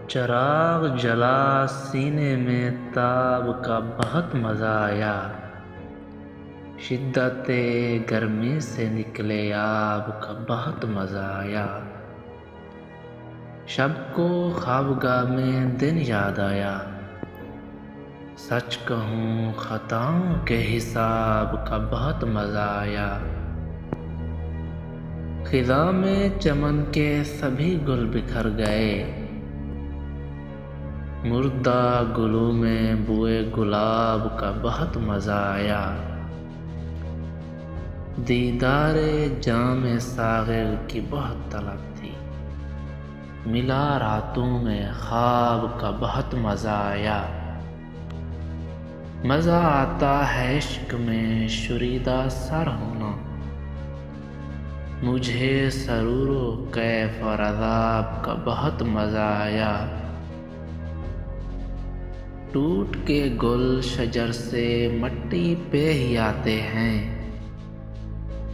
चराग जला सीने में ताब का बहुत मज़ा आया। शिद्दते गर्मी से निकले आब का बहुत मज़ा आया। शब को ख्वाबगाह में दिन याद आया। सच कहूँ खताओं के हिसाब का बहुत मज़ा आया। खिज़ा में चमन के सभी गुल बिखर गए। मुर्दा गुलों में बुए गुलाब का बहुत मज़ा आया। दीदारे जामे सागिर की बहुत तलब थी। मिला रातों में ख्वाब का बहुत मज़ा आया। मज़ा आता है इश्क में शुरीदा सर होना। मुझे सरूरो कैफ और अज़ाब का बहुत मज़ा आया। टूट के गुल शजर से मट्टी पे ही आते हैं।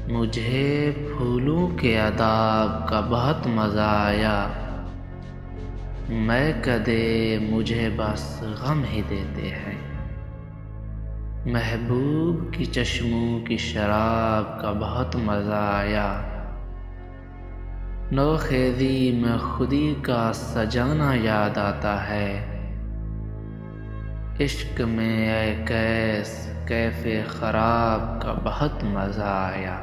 मुझे फूलों के अदाब का बहुत मज़ा आया। मैं कदे मुझे बस गम ही देते हैं। महबूब की चश्मों की शराब का बहुत मज़ा आया। नौखेज़ी में खुदी का सजाना याद आता है। इश्क में ऐ कैस कैफ़े ख़राब का बहुत मज़ा आया।